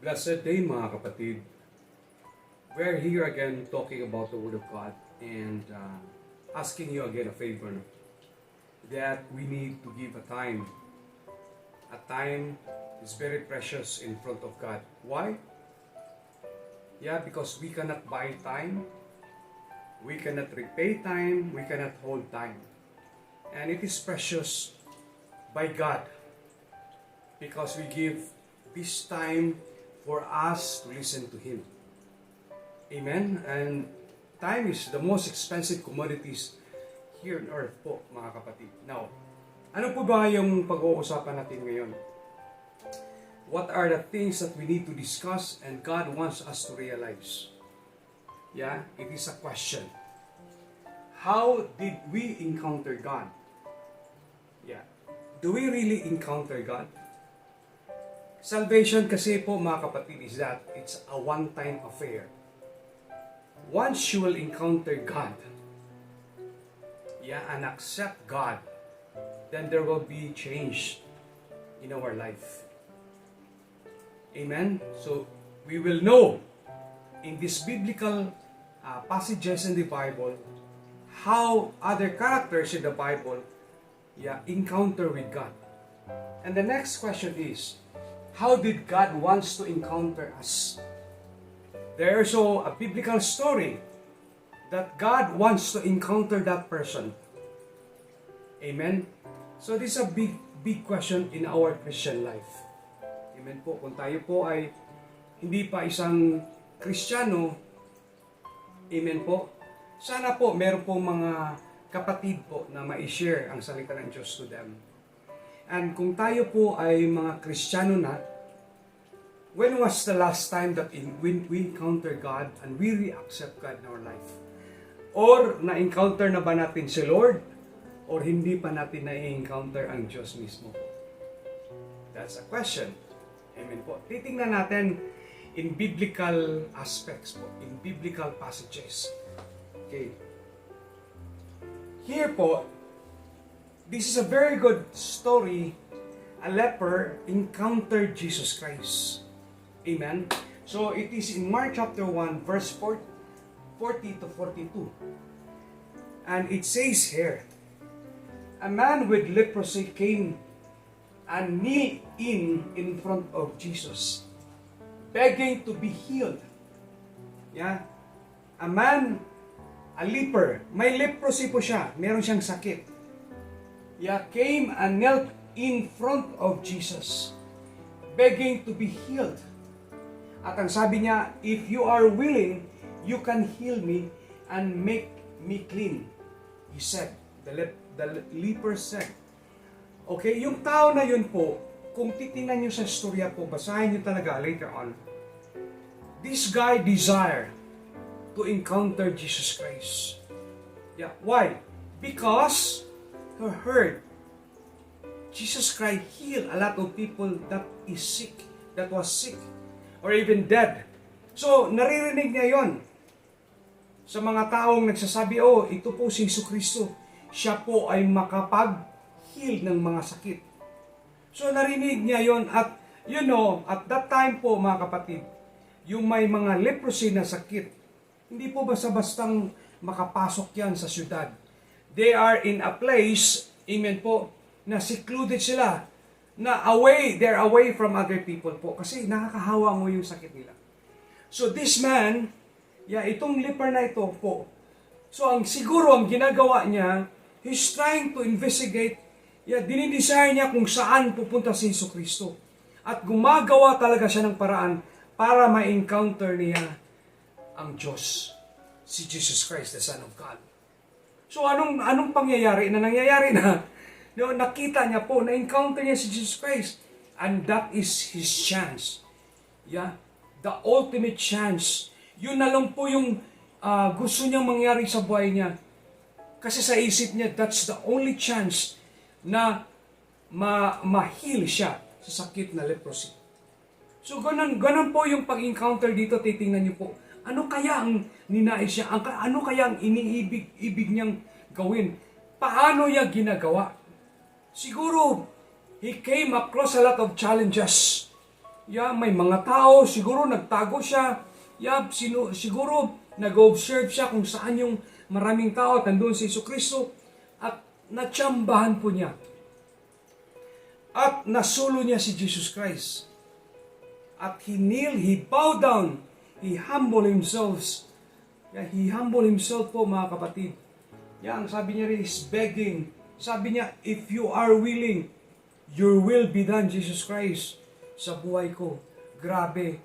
Blessed day mga kapatid. We're here again talking about the Word of God and asking you again a favor that we need to give a time. A time is very precious in front of God. Why? Yeah, because we cannot buy time, we cannot repay time, we cannot hold time. And it is precious by God because we give this time for us to listen to Him. Amen? And time is the most expensive commodities here on earth po, mga kapatid. Now, ano po ba yung pag-uusapan natin ngayon? What are the things that we need to discuss and God wants us to realize? Yeah, it is a question. How did we encounter God? Yeah. Do we really encounter God? Salvation kasi po mga kapatid is that it's a one-time affair. Once you will encounter God, yeah, and accept God, then there will be change in our life. Amen? So, we will know in these biblical passages in the Bible how other characters in the Bible encounter with God. And the next question is, how did God wants to encounter us? There is also a biblical story that God wants to encounter that person. Amen? So this is a big question in our Christian life. Amen po. Kung tayo po ay hindi pa isang Kristiyano, amen po, sana po meron po mga kapatid po na ma-share ang salita ng Diyos to them. And kung tayo po ay mga Kristiyano na, when was the last time that we encounter God and we really accept God in our life? Or na-encounter na ba natin si Lord? Or hindi pa natin na-encounter ang Diyos mismo po? That's a question. Amen po. Titingnan natin in biblical aspects po, in biblical passages. Okay. Here po, this is a very good story. A leper encountered Jesus Christ. Amen. So it is in Mark chapter 1 verse 40 to 42. And it says here, a man with leprosy came and kneeled in front of Jesus, begging to be healed. Yeah. A man, a leper, may leprosy po siya, meron siyang sakit. Yeah, came and knelt in front of Jesus, begging to be healed. At ang sabi niya, if you are willing, you can heal me and make me clean. He said, the leper said. Okay, yung tao na yun po, kung titingnan nyo sa storya po, basahin nyo talaga later on. This guy desired to encounter Jesus Christ. Yeah, why? Because he heard Jesus Christ heal a lot of people that was sick, or even dead. So, naririnig niya yon sa mga taong nagsasabi, oh, ito po si Jesucristo. Siya po ay makapag-heal ng mga sakit. So, narinig niya yon at, at that time po, mga kapatid, yung may mga leprosy na sakit, hindi po basta-bastang makapasok yan sa syudad. They are in a place, amen po, na secluded sila, na they're away from other people po, kasi nakakahawa mo yung sakit nila. So this man, itong leper na ito po, so siguro ang ginagawa niya, he's trying to investigate, dinidesire niya kung saan pupunta si Jesucristo. At gumagawa talaga siya ng paraan para ma-encounter niya ang Diyos, si Jesus Christ, the Son of God. So anong pangyayari na nangyayari na? Nakita niya po, na-encounter niya si Jesus Christ. And that is his chance. Yeah, the ultimate chance. Yun na lang po yung gusto niyang mangyari sa buhay niya. Kasi sa isip niya, that's the only chance na ma-heal siya sa sakit na leprosy. So ganun po yung pag-encounter dito, titingnan niyo po. Ano kaya ang ninais niya? Ano kaya ang iniibig niyang gawin? Paano niya ginagawa? Siguro, he came across a lot of challenges. May mga tao, siguro nagtago siya. Siguro nag-observe siya kung saan yung maraming tao at nandun si Jesucristo at natsambahan po niya. At nasulo niya si Jesus Christ. At he kneel, he bow down, he humble himself. He humble himself po mga kapatid. Ang sabi niya rin is begging. Sabi niya, if you are willing, your will be done, Jesus Christ, sa buhay ko. Grabe.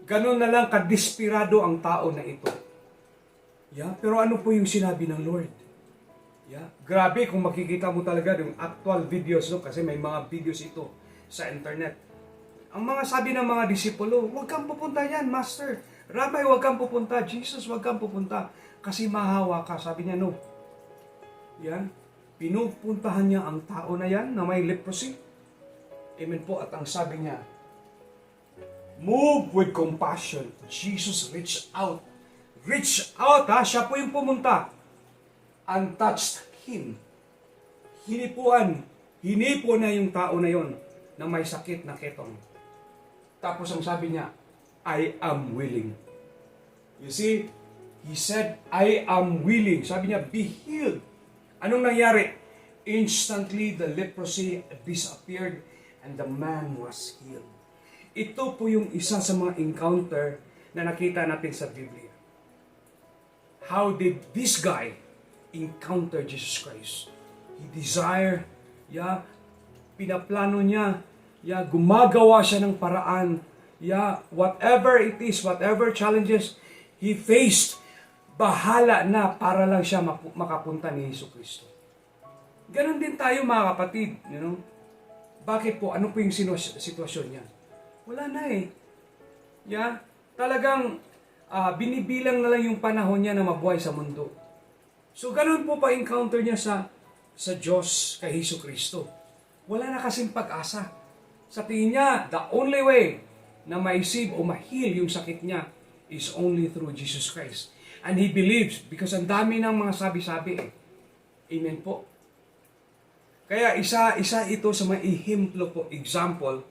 Ganon na lang kadesperado ang tao na ito. Pero ano po yung sinabi ng Lord? Grabe kung makikita mo talaga yung actual videos, no? Kasi may mga videos ito sa internet. Ang mga sabi ng mga disipulo, huwag kang pupunta yan, Master. Rabbi, huwag kang pupunta. Jesus, huwag kang pupunta. Kasi mahawa ka. Sabi niya, no. Pinupuntahan niya ang tao na yan na may leprosy. Amen po. At ang sabi niya, move with compassion. Jesus reached out. Reach out, ha? Siya po yung pumunta. And touched him. Hinipo na yung tao na yon na may sakit na ketong. Tapos ang sabi niya, I am willing. You see, he said, I am willing. Sabi niya, be healed. Anong nangyari? Instantly, the leprosy disappeared and the man was healed. Ito po yung isa sa mga encounter na nakita natin sa Biblia. How did this guy encounter Jesus Christ? He desired, pinaplano niya, gumagawa siya ng paraan, whatever it is, whatever challenges he faced, bahala na para lang siya makapunta ni Jesucristo. Ganon din tayo mga kapatid, Bakit po? Ano po yung sitwasyon niya? Wala na eh. Talagang binibilang na lang yung panahon niya na mabuhay sa mundo. So ganon po pa-encounter niya sa Diyos kay Jesucristo. Wala na kasing pag-asa. Sa tingin niya, the only way na ma-receive o ma-heal yung sakit niya is only through Jesus Christ. And he believes because ang dami ng mga sabi-sabi eh. Amen po. Kaya isa ito sa mga ehemplo po, example,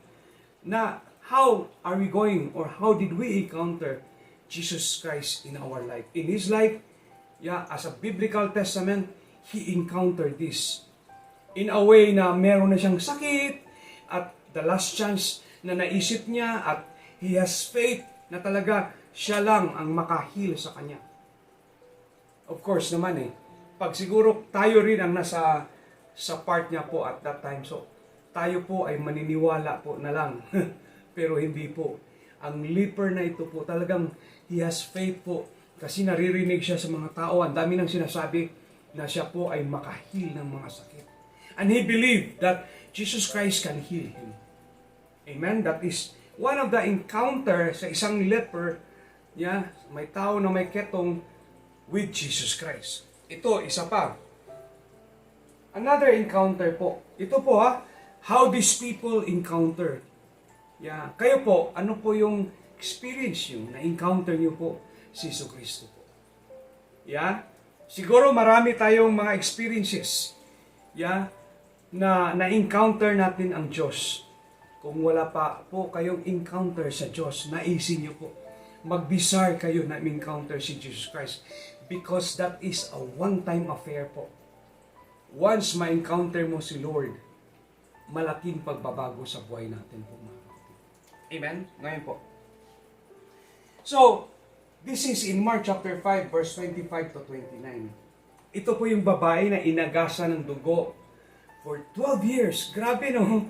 na how are we going or how did we encounter Jesus Christ in our life. In his life, as a biblical testament, he encountered this. In a way na meron na siyang sakit at the last chance na naisip niya at he has faith na talaga siya lang ang makahil sa kanya. Of course naman pag siguro tayo rin ang nasa sa part niya po at that time, so tayo po ay maniniwala po na lang. Pero hindi po. Ang leper na ito po talagang he has faith po kasi naririnig siya sa mga tao. Ang dami nang sinasabi na siya po ay makahil ng mga sakit. And he believed that Jesus Christ can heal him. Amen? That is one of the encounter sa isang leper, may tao na may ketong with Jesus Christ. Ito, isa pa. Another encounter po. Ito po how these people encounter. Kayo po, ano po yung experience nyo, na-encounter nyo po si Jesucristo po? Siguro marami tayong mga experiences, na-encounter natin ang Diyos. Kung wala pa po kayong encounter sa Diyos, naisin nyo po. Mag-desire kayo na encounter si Jesus Christ. Because that is a one-time affair po. Once ma-encounter mo si Lord, malaking pagbabago sa buhay natin po. Amen? Ngayon po. So, this is in Mark chapter 5, verse 25 to 29. Ito po yung babae na inagasan ng dugo for 12 years. Grabe, no?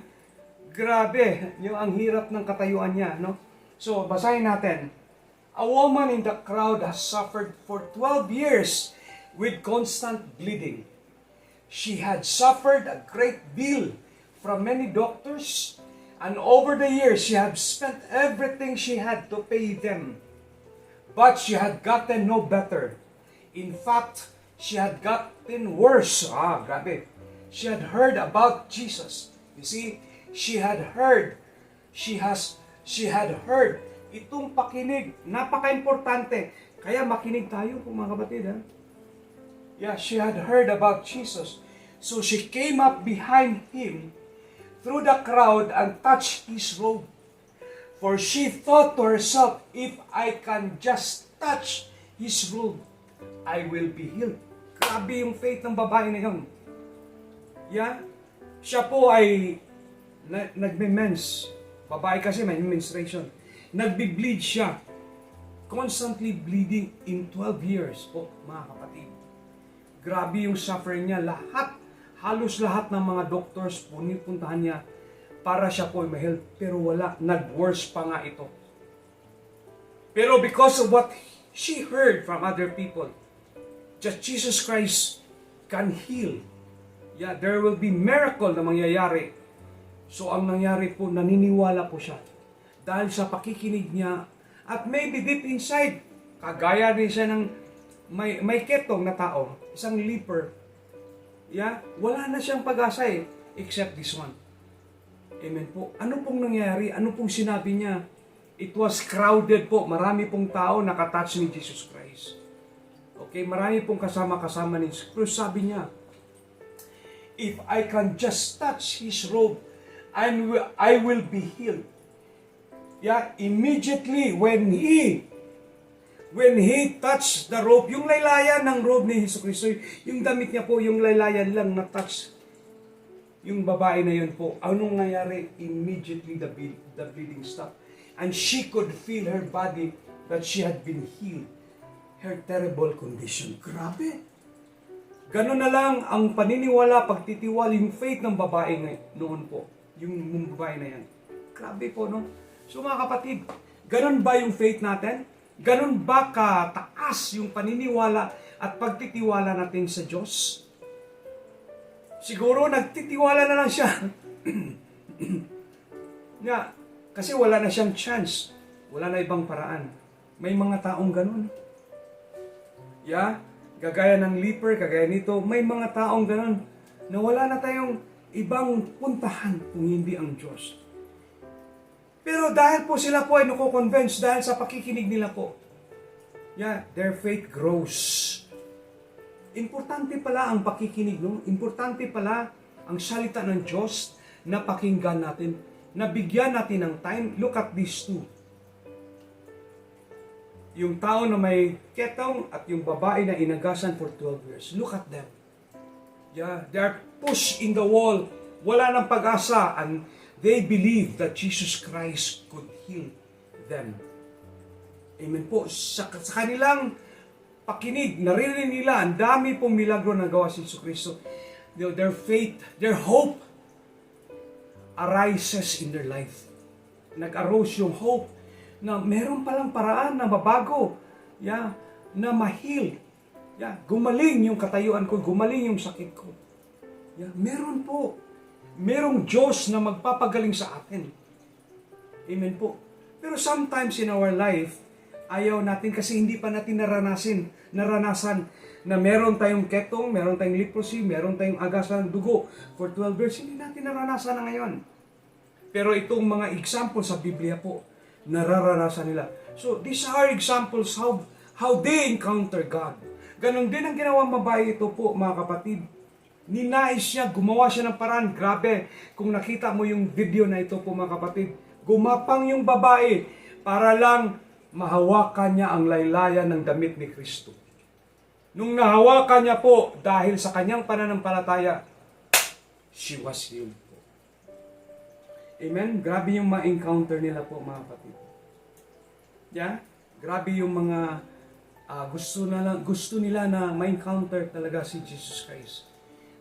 Grabe. Yung ang hirap ng katayuan niya, no? So, basahin natin. A woman in the crowd has suffered for 12 years with constant bleeding. She had suffered a great deal from many doctors, and over the years she had spent everything she had to pay them. But she had gotten no better. In fact, she had gotten worse. Grabe. She had heard about Jesus. You see, she had heard. She had heard. Itong pakinig, napaka-importante. Kaya makinig tayo po mga kapatid. She had heard about Jesus. So she came up behind him through the crowd and touched his robe. For she thought to herself, if I can just touch his robe, I will be healed. Grabe yung faith ng babae na yun. Yeah? Siya po ay nagme-mens. Babae kasi may menstruation. Nagbi-bleed siya. Constantly bleeding in 12 years po, mga kapatid. Grabe yung suffering niya. Halos lahat ng mga doctors punipuntahan niya para siya po ma-health. Pero wala, nag-worse pa nga ito. Pero because of what she heard from other people, that Jesus Christ can heal. Yeah, there will be miracle na mangyayari. So ang nangyari po, naniniwala po siya. Dahil sa pakikinig niya, at maybe deep inside, kagaya din siya ng may ketong na tao, isang leper. Yeah, wala na siyang pag-asa except this one. Amen po. Ano pong nangyari? Ano pong sinabi niya? It was crowded po. Marami pong tao nakatouch ni Jesus Christ. Okay, marami pong kasama-kasama ni Jesus Christ. Sabi niya, if I can just touch his robe, I will be healed. Yeah, immediately when he touched the robe, yung laylayan ng robe ni Jesus Christ, yung damit niya po, yung laylayan lang na-touch yung babae na yun po. Anong nangyari? Immediately the bleeding stopped. And she could feel her body that she had been healed. Her terrible condition. Grabe! Ganun na lang ang paniniwala, pagtitiwala, yung faith ng babae noon po. Yung babae na yan. Grabe po, no? So mga kapatid, ganun ba yung faith natin? Ganun ba kataas yung paniniwala at pagtitiwala natin sa Diyos? Siguro nagtitiwala na lang siya. Nga, kasi wala na siyang chance. Wala na ibang paraan. May mga taong ganun. Yeah? Kagaya ng leper, kagaya nito, may mga taong ganun na wala na tayong ibang puntahan kung hindi ang Diyos. Pero dahil po sila po ay nako-convince dahil sa pakikinig nila po, yeah, their faith grows. Importante pala ang pakikinig, no? Importante pala ang salita ng Diyos na pakinggan natin, na bigyan natin ng time. Look at these two. Yung tao na may ketong at yung babae na inagasan for 12 years. Look at them. Yeah, they are pushed in the wall. Wala nang pag-asa and they believe that Jesus Christ could heal them. Amen po. Sa kanilang pakinig, naririnig nila, ang dami pong milagro na gawa si Jesus Kristo. Their faith, their hope arises in their life. Nag-arose yung hope na meron palang paraan na mabago, yeah, na ma-heal. Yeah, gumaling yung katayuan ko, gumaling yung sakit ko. Yeah, meron po. Merong Diyos na magpapagaling sa atin. Amen po. Pero sometimes in our life, ayaw natin kasi hindi pa natin naranasan na meron tayong ketong, meron tayong leprosy, meron tayong agasan ng dugo for 12 years. Hindi natin naranasan na ngayon. Pero itong mga example sa Biblia po, nararanasan nila. So these are examples how they encounter God. Ganon din ang ginawang babae ito po, mga kapatid. Ninais siya, gumawa siya ng paraan. Grabe, kung nakita mo yung video na ito po, mga kapatid, gumapang yung babae para lang mahawakan niya ang laylayan ng damit ni Kristo. Nung nahawakan niya po, dahil sa kanyang pananampalataya, she was healed po. Amen? Grabe yung ma-encounter nila po, mga kapatid. Yeah? Grabe yung mga gusto nila na ma-encounter talaga si Jesus Christ.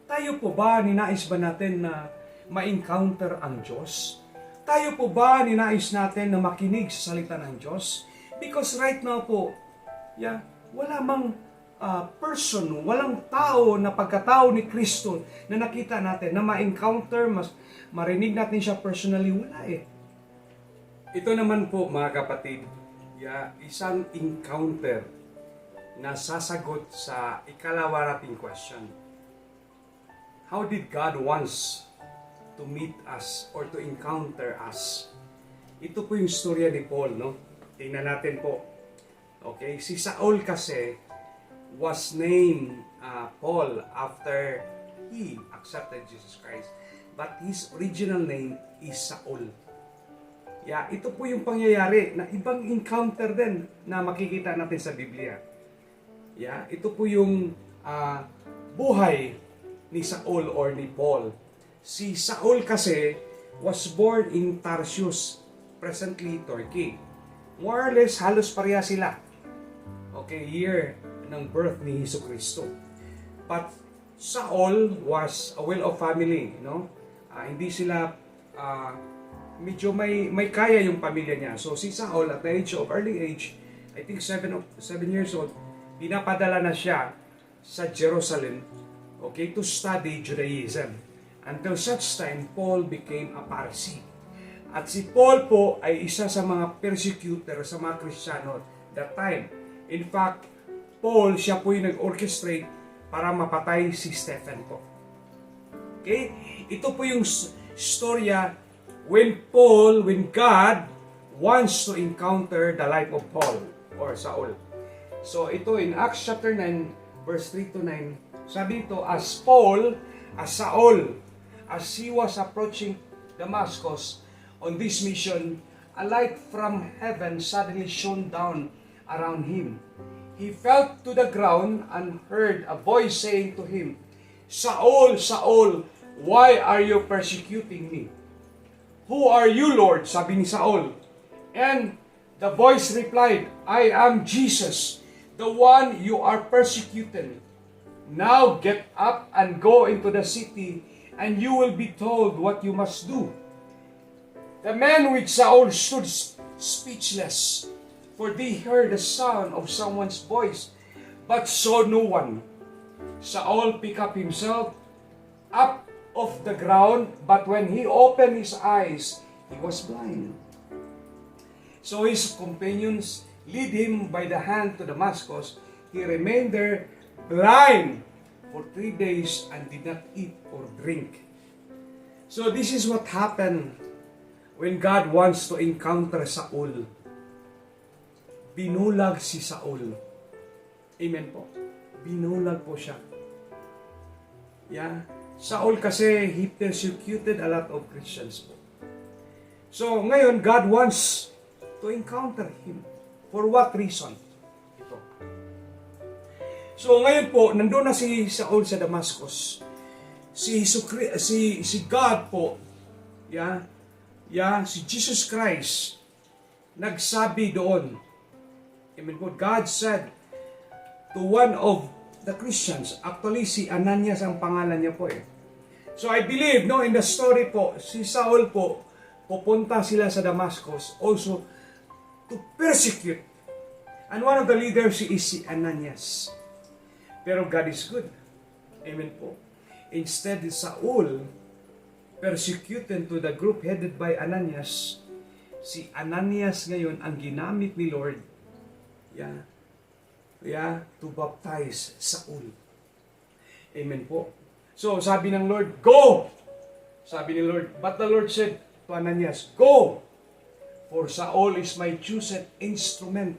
Tayo po ba, ninais ba natin na ma-encounter ang Diyos? Tayo po ba, ninais natin na makinig sa salita ng Diyos? Because right now po, yeah, wala mang person, walang tao na pagkatao ni Kristo na nakita natin, na ma-encounter, marinig natin siya personally, wala eh. Ito naman po, mga kapatid, yeah, isang encounter na sasagot sa ikalawa nating question. How did God wants to meet us or to encounter us? Ito po yung storya ni Paul, no? Tingnan natin po. Okay, si Saul kasi was named Paul after he accepted Jesus Christ. But his original name is Saul. Ito po yung pangyayari na ibang encounter din na makikita natin sa Biblia. Ito po yung buhay ni Saul or ni Paul. Si Saul kasi was born in Tarsus, presently Turkey. More or less, halos pareha sila. Year ng birth ni Jesucristo. But Saul was a well-off family, hindi sila medyo may kaya yung pamilya niya. So si Saul at the early age, I think 7 years old, pinapadala na siya sa Jerusalem, to study Judaism. Until such time, Paul became a Pharisee. At si Paul po ay isa sa mga persecutor sa mga Kristiyano that time. In fact, Paul, siya po yung nag-orchestrate para mapatay si Stephen po. Ito po yung storya when God wants to encounter the life of Paul or Saul. So ito in Acts chapter 9, verse 3 to 9, sabi ito, as Saul, as he was approaching Damascus on this mission, a light from heaven suddenly shone down around him. He fell to the ground and heard a voice saying to him, Saul, Saul, why are you persecuting me? Who are you, Lord? Sabi ni Saul. And the voice replied, I am Jesus, the one you are persecuting. Now get up and go into the city, and you will be told what you must do. The man with Saul stood speechless, for they heard the sound of someone's voice, but saw no one. Saul picked up himself up off the ground, but when he opened his eyes, he was blind. So his companions lead him by the hand to Damascus. He remained there blind for 3 days and did not eat or drink. So this is what happened when God wants to encounter Saul. Binulag si Saul. Amen po. Binulag po siya. Saul kasi, he persecuted a lot of Christians po. So, ngayon, God wants to encounter him. For what reason? Ito. So, ngayon po, nandun na si Saul sa Damascus. Si God po, si Jesus Christ, nagsabi doon. Amen po. God said to one of the Christians, actually si Ananias ang pangalan niya po . So I believe, in the story po, si Saul po, pupunta sila sa Damascus also to persecute. And one of the leaders is si Ananias. Pero God is good. Amen po. Instead, Saul persecuted to the group headed by Ananias. Si Ananias ngayon ang ginamit ni Lord to baptize Saul. Amen po. So, sabi ng Lord, go! Sabi ni Lord, but the Lord said to Ananias, go! For Saul is my chosen instrument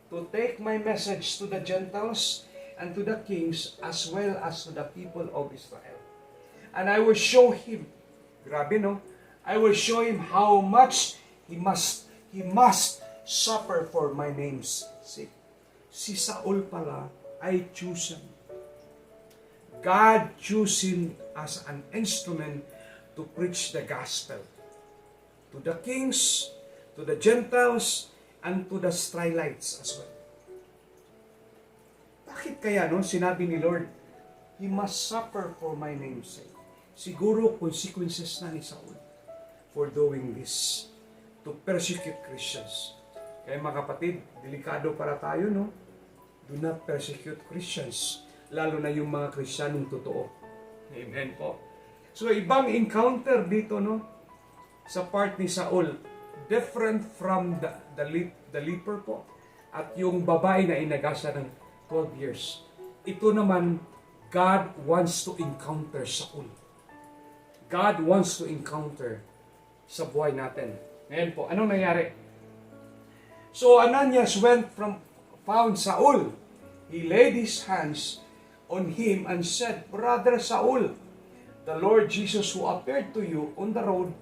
to take my message to the Gentiles and to the kings as well as to the people of Israel. And I will show him, grabe I will show him how much he must suffer for my name's sake. Si Saul pala ay chosen. God chose him as an instrument to preach the gospel to the kings, to the Gentiles, and to the Israelites as well. Bakit kaya sinabi ni Lord, he must suffer for my name's sake? Siguro consequences na ni Saul for doing this, to persecute Christians. Kaya mga kapatid, delikado para tayo, Do not persecute Christians, lalo na yung mga Kristiyanong totoo. Amen po. So, ibang encounter dito, sa part ni Saul, different from the leper po, at yung babae na inagasa ng 12 years. Ito naman, God wants to encounter Saul. God wants to encounter sa buhay natin. Ngayon po, anong nangyari? So, Ananias found Saul. He laid his hands on him and said, Brother Saul, the Lord Jesus who appeared to you on the road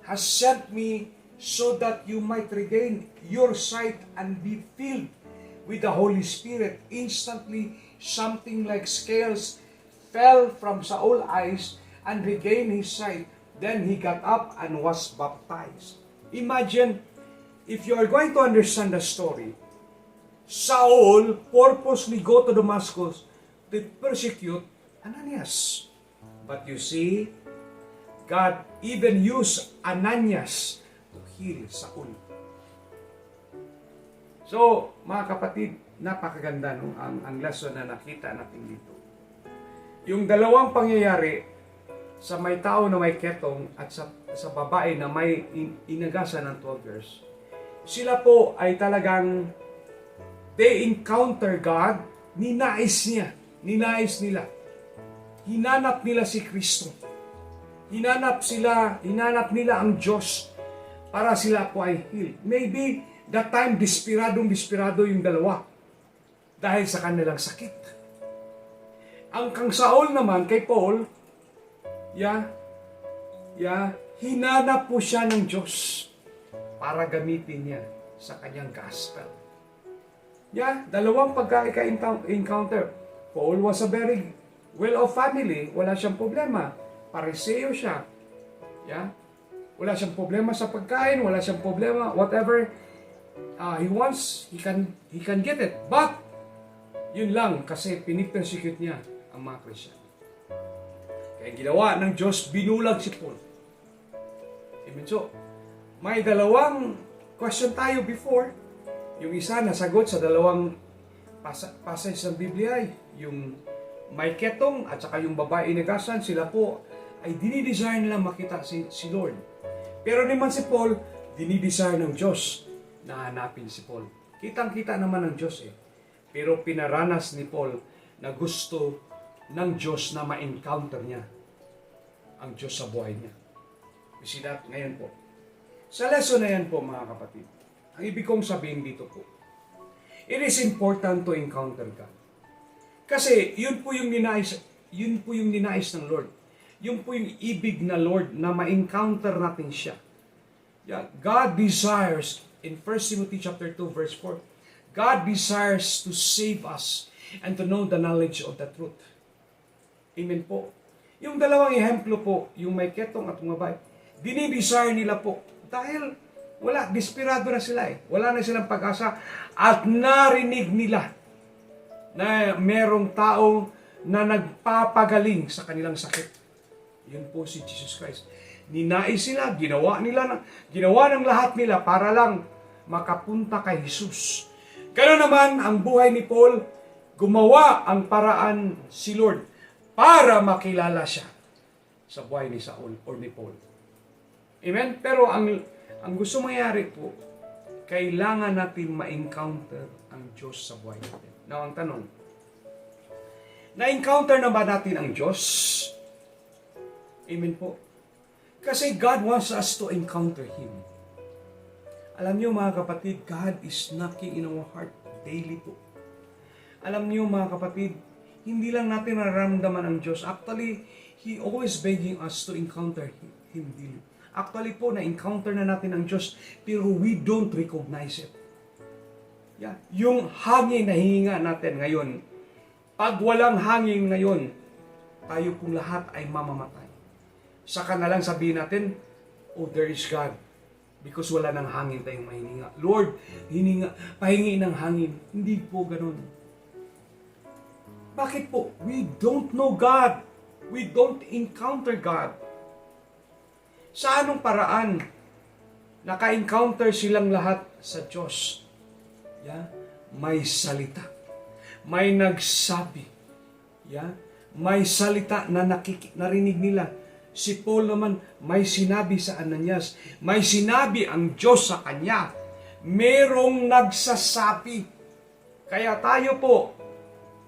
has sent me so that you might regain your sight and be filled with the Holy Spirit. Instantly, something like scales fell from Saul's eyes and regained his sight. Then he got up and was baptized. Imagine, if you are going to understand the story, Saul purposely go to Damascus to persecute Ananias. But you see, God even used Ananias to heal Saul. So, mga kapatid, napakaganda no, ang lesson na nakita natin dito. Yung dalawang pangyayari sa may tao na may ketong at sa babae na may inagasan ng 12 years, sila po ay talagang they encounter God, ninais nila. Hinanap nila si Kristo. Hinanap nila ang Diyos para sila po ay healed. Maybe that time desperado yung dalawa dahil sa kanilang sakit. Ang kang Saul naman kay Paul, hinanap po siya ng Diyos para gamitin niya sa kanyang gospel. Dalawang pagka-encounter. Paul was a very well-off family, wala siyang problema. Pariseo siya. Wala siyang problema sa pagkain, wala siyang problema, whatever he wants, he can get it. But, yun lang, kasi pinipersecute niya ang mga Christian. Kaya ginawa ng Diyos, binulag si Paul. Amen. So, may dalawang question tayo before. Yung isa, nasagot sa dalawang passage ng Biblia, yung may ketong at saka yung babae inagasan, sila po ay dinidesire nila makita si Lord. Pero naman si Paul, dinidesire ng Diyos na hanapin si Paul. Kitang-kita naman ng Diyos eh. Pero pinaranas ni Paul na gusto ng Diyos na ma-encounter niya ang Diyos sa buhay niya. You see that? Ngayon po. Sa lesson na yan po mga kapatid, ang ibig kong sabihin dito po, it is important to encounter God. Kasi yun po yung ninais ng Lord. Yun po yung ibig na Lord na ma-encounter natin siya. God desires, in 1 Timothy chapter 2 verse 4, God desires to save us and to know the knowledge of the truth. Amen po. Yung dalawang ehemplo po, yung may ketong at umabay, dinidesire nila po dahil desperado na sila eh. Wala na silang pag-asa at narinig nila na merong tao na nagpapagaling sa kanilang sakit. Yun po si Jesus Christ. Ninais sila, ginawa ng lahat nila para lang makapunta kay Jesus. Ganoon naman ang buhay ni Paul, gumawa ang paraan si Lord para makilala siya sa buhay ni Saul or ni Paul. Amen? Pero ang gusto mangyari po, kailangan natin ma-encounter ang Diyos sa buhay natin. Now, ang tanong, na-encounter na ba natin ang Diyos? Amen po. Kasi God wants us to encounter Him. Alam niyo mga kapatid, God is knocking in our heart daily po. Alam niyo mga kapatid, hindi lang natin nararamdaman ang Diyos. Actually, He always begging us to encounter Him daily. Actually po, na-encounter na natin ang Diyos, pero we don't recognize it. Yung hangin na hihinga natin ngayon, pag walang hangin ngayon, tayo pong lahat ay mamamatay. Saka na lang sabihin natin, oh, there is God. Because wala ng hangin tayong mahininga. Lord, pahingi ng hangin. Hindi po ganun. Bakit po? We don't know God. We don't encounter God. Sa anong paraan naka-encounter silang lahat sa Diyos? May salita. May nagsabi. May salita na narinig nila. Si Paul naman, may sinabi sa Ananias. May sinabi ang Diyos sa kanya. Merong nagsasabi. Kaya tayo po,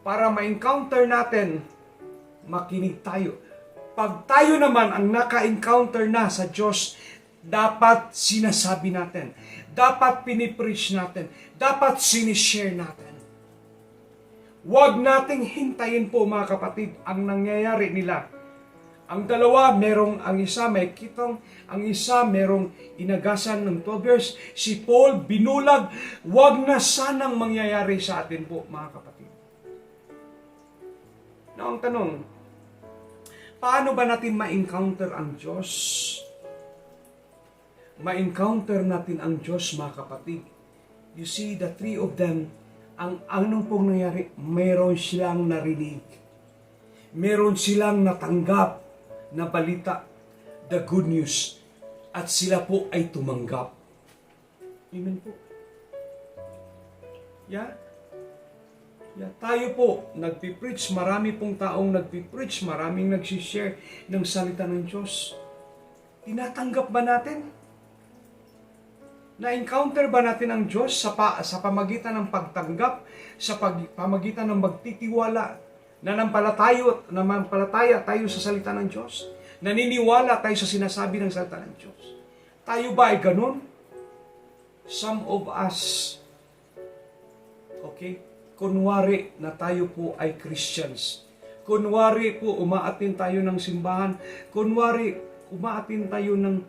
para ma-encounter natin, makinig tayo. Pag tayo naman ang naka-encounter na sa Diyos, dapat sinasabi natin. Dapat pinipreach natin. Dapat sinishare natin. Huwag nating hintayin po mga kapatid ang nangyayari nila. Ang dalawa, ang isa may kitong, ang isa merong inagasan ng 12 years. Si Paul binulag, wag na sanang mangyayari sa atin po, mga kapatid. Now, ang tanong, paano ba natin ma-encounter ang Diyos? Ma-encounter natin ang Diyos, mga kapatid. You see, the three of them, ang anong pong nangyari, meron silang narinig. Meron silang natanggap na balita, the good news, at sila po ay tumanggap. Amen po. Yeah? Tayo po, nagpipreach, marami pong taong nagpipreach, maraming nagsishare ng salita ng Diyos. Tinatanggap ba natin? Na-encounter ba natin ang Diyos sa pamagitan ng pagtanggap, sa pamagitan ng magtitiwala, nanampalataya tayo sa salita ng Diyos? Naniniwala tayo sa sinasabi ng salita ng Diyos? Tayo ba ay ganun? Some of us, okay, kunwari na tayo po ay Christians. Kunwari po umaatin tayo ng simbahan. Kunwari umaatin tayo ng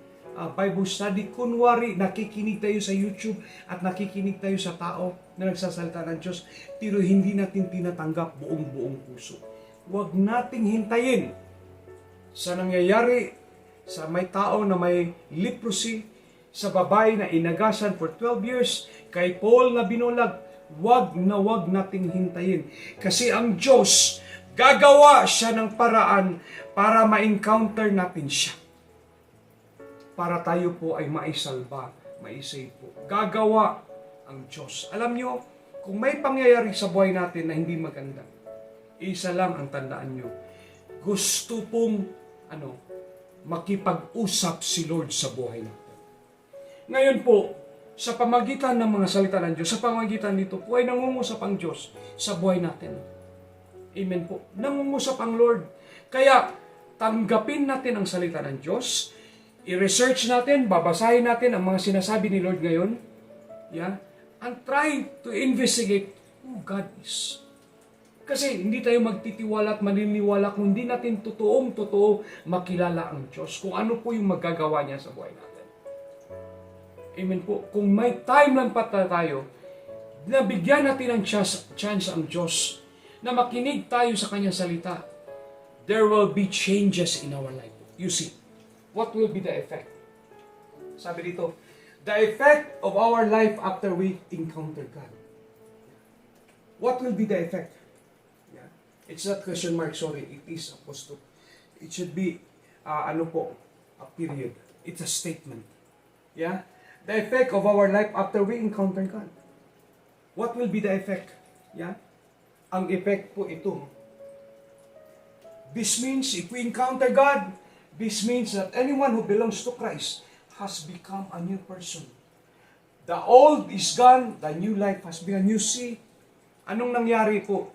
Bible study. Kunwari nakikinig tayo sa YouTube at nakikinig tayo sa tao na nagsasalita ng Diyos. Pero hindi natin tinatanggap buong puso. Huwag nating hintayin sa nangyayari sa may tao na may leprosy, sa babae na inagasan for 12 years, kay Paul na binulag. Wag nating hintayin. Kasi ang Diyos, gagawa siya ng paraan para ma-encounter natin siya. Para tayo po ay maisalba, maisave po. Gagawa ang Diyos. Alam nyo, kung may pangyayari sa buhay natin na hindi maganda, isa lang ang tandaan nyo. Gusto pong makipag-usap si Lord sa buhay natin. Ngayon po, sa pamagitan ng mga salita ng Diyos, sa pamagitan nito po ay nangungusap ang Diyos sa buhay natin. Amen po. Nangungusap ang Lord. Kaya, tanggapin natin ang salita ng Diyos, i-research natin, babasahin natin ang mga sinasabi ni Lord ngayon, and try to investigate who God is. Kasi hindi tayo magtitiwala at maniniwala kung hindi natin totoo makilala ang Diyos, kung ano po yung magagawa niya sa buhay natin. Amen po. Kung may time lang pa tayo, nabigyan natin ng chance ang Diyos na makinig tayo sa Kanyang salita, there will be changes in our life. You see, what will be the effect? Sabi dito, the effect of our life after we encounter God. What will be the effect? It's not question mark, sorry. It is apostrophe. It should be, a period. It's a statement. The effect of our life after we encounter God. What will be the effect? Ang effect po ito. This means if we encounter God, this means that anyone who belongs to Christ has become a new person. The old is gone, the new life has begun. You see, anong nangyari po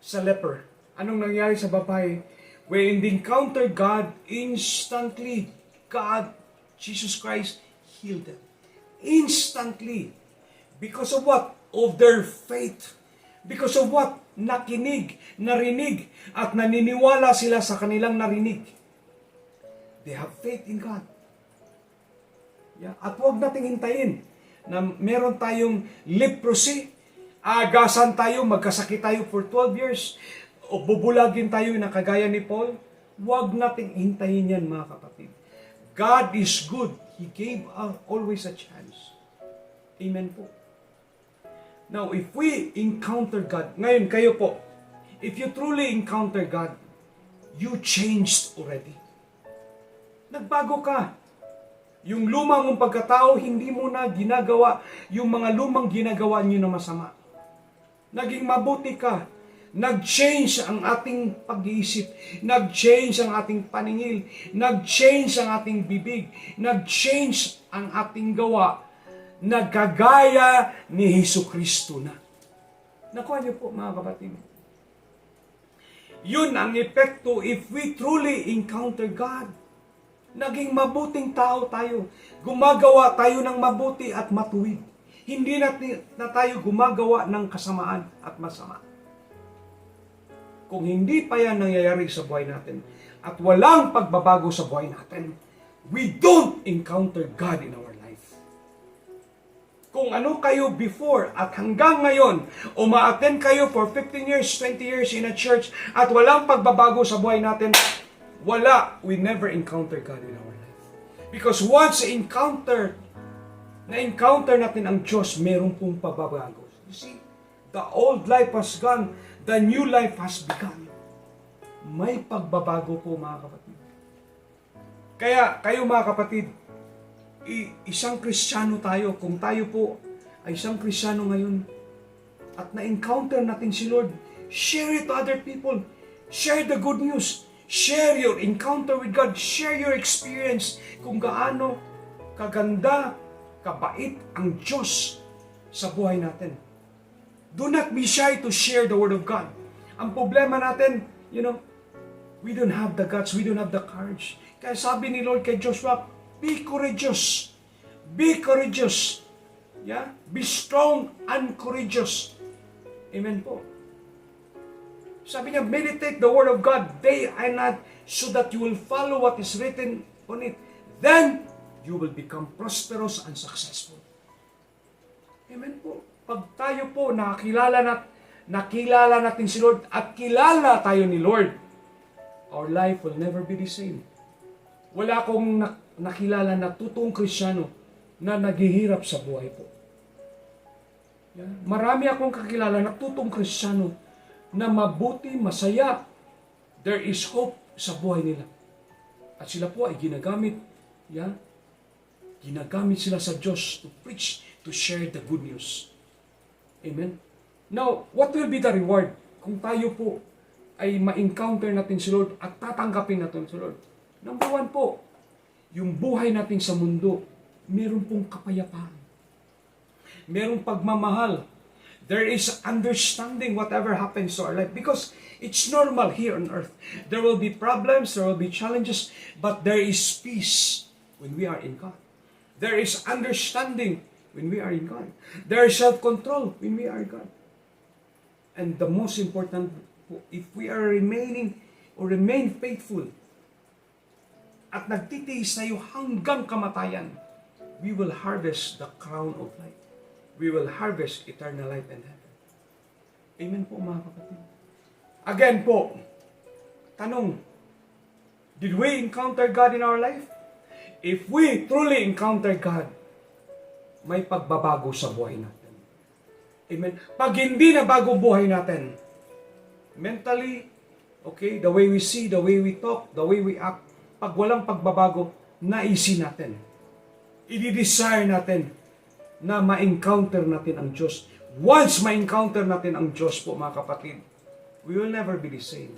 sa leper? Anong nangyari sa babae? When they encountered God, instantly, God, Jesus Christ, healed them. Instantly. Because of what? Of their faith. Because of what? Nakinig, narinig, at naniniwala sila sa kanilang narinig. They have faith in God. At huwag nating hintayin na meron tayong leprosy, agasan tayo, magkasakit tayo for 12 years, o bubulagin tayo na kagaya ni Paul. Huwag nating hintayin yan, mga kapatid. God is good. He gave us always a chance. Amen po. Now, if we encounter God, ngayon kayo po, if you truly encounter God, you changed already. Nagbago ka. Yung lumang mong pagkatao, hindi mo na ginagawa yung mga lumang ginagawa niyo na masama. Naging mabuti ka. Nag-change ang ating pag-iisip. Nag-change ang ating paningil. Nag-change ang ating bibig. Nag-change ang ating gawa. Nagkagaya ni Jesucristo na. Nakuha niyo po, mga kapatid. Yun ang epekto if we truly encounter God. Naging mabuting tao tayo. Gumagawa tayo ng mabuti at matuwid. Hindi na tayo gumagawa ng kasamaan at masama. Kung hindi pa yan nangyayari sa buhay natin, at walang pagbabago sa buhay natin, we don't encounter God in our life. Kung ano kayo before at hanggang ngayon, umaattend kayo for 15 years, 20 years in a church at walang pagbabago sa buhay natin, we never encounter God in our life. Because once na-encounter natin ang Diyos, meron pong pagbabago. You see, the old life has gone, the new life has begun. May pagbabago po mga kapatid. Kaya kayo mga kapatid, isang Kristiyano tayo, kung tayo po ay isang Kristiyano ngayon at na-encounter natin si Lord, share it to other people. Share the good news. Share your encounter with God. Share your experience kung gaano kaganda, kabait ang Diyos sa buhay natin. Do not be shy to share the Word of God. Ang problema natin, we don't have the guts, we don't have the courage. Kaya sabi ni Lord kay Joshua, be courageous. Be courageous. Yeah? Be strong and courageous. Amen po. Sabi niya, meditate the Word of God day and night so that you will follow what is written on it. Then, you will become prosperous and successful. Amen po. Pag tayo po nakilala natin si Lord at kilala tayo ni Lord, our life will never be the same. Wala akong nakilala na totoong Kristiyano na naghihirap sa buhay po. Yeah. Marami akong kakilala na totoong Kristiyano na mabuti, masaya. There is hope sa buhay nila. At sila po ay ginagamit. Yeah? Ginagamit sila sa Diyos to preach, to share the good news. Amen? Now, what will be the reward kung tayo po ay ma-encounter natin si Lord at tatanggapin natin si Lord? Number one po, yung buhay natin sa mundo, meron pong kapayapaan. Merong pagmamahal. There is understanding whatever happens to our life because it's normal here on earth. There will be problems, there will be challenges, but there is peace when we are in God. There is understanding when we are in God. There is self-control when we are in God. And the most important, if we are remain faithful at nagtitiis tayo hanggang kamatayan, we will harvest the crown of life. We will harvest eternal life and heaven. Amen po mga kapatid. Again po, tanong, did we encounter God in our life? If we truly encounter God, may pagbabago sa buhay natin. Amen. Pag hindi na bago buhay natin, mentally, okay, the way we see, the way we talk, the way we act, pag walang pagbabago, naisin natin. I-desire natin na ma-encounter natin ang Diyos. Once ma-encounter natin ang Diyos po mga kapatid, we will never be the same.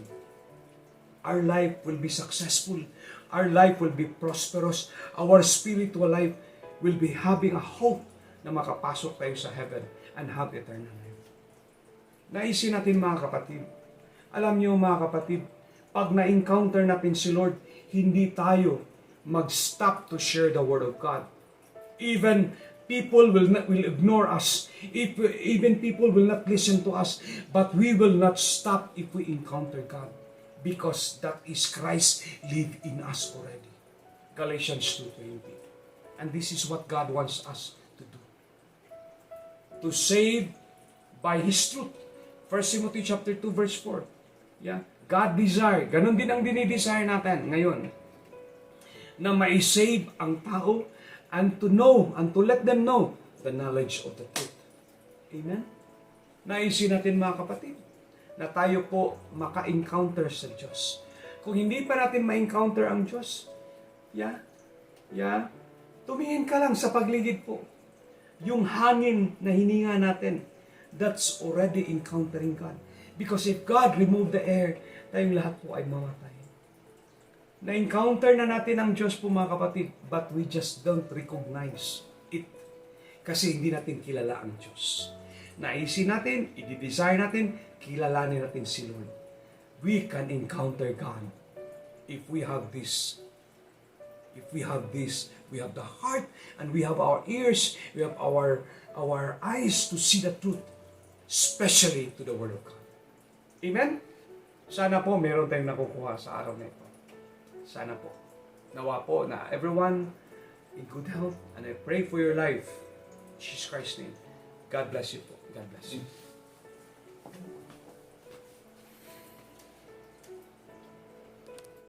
Our life will be successful. Our life will be prosperous. Our spiritual life will be having a hope na makapasok tayo sa heaven and have eternal life. Naisin natin mga kapatid. Alam niyo mga kapatid, pag na-encounter natin si Lord, hindi tayo mag-stop to share the Word of God. Even people will ignore us. Even people will not listen to us. But we will not stop if we encounter God. Because that is Christ live in us already. Galatians 2:20. And this is what God wants us to do. To save by His truth. 1 Timothy chapter 2 verse 4. Yeah. God desire. Ganon din ang dinidesire natin ngayon. Na ma-save ang tao and to know, and to let them know the knowledge of the truth. Amen? Naisin natin mga kapatid, na tayo po maka-encounter sa Diyos. Kung hindi pa natin ma-encounter ang Diyos, tumingin ka lang sa paligid po. Yung hangin na hininga natin, that's already encountering God. Because if God remove the air, tayong lahat po ay mamatay. Na-encounter na natin ang Diyos po mga kapatid, but we just don't recognize it. Kasi hindi natin kilala ang Diyos. Naisin natin, i-desire natin, kilalanin natin si Lord. We can encounter God if we have this. If we have this, we have the heart and we have our ears, we have our eyes to see the truth, especially to the Word of God. Amen? Sana po meron tayong nakukuha sa araw na ito. Sana po. Nawa po na everyone in good health, and I pray for your life. In Jesus Christ's name. God bless you po. God bless you.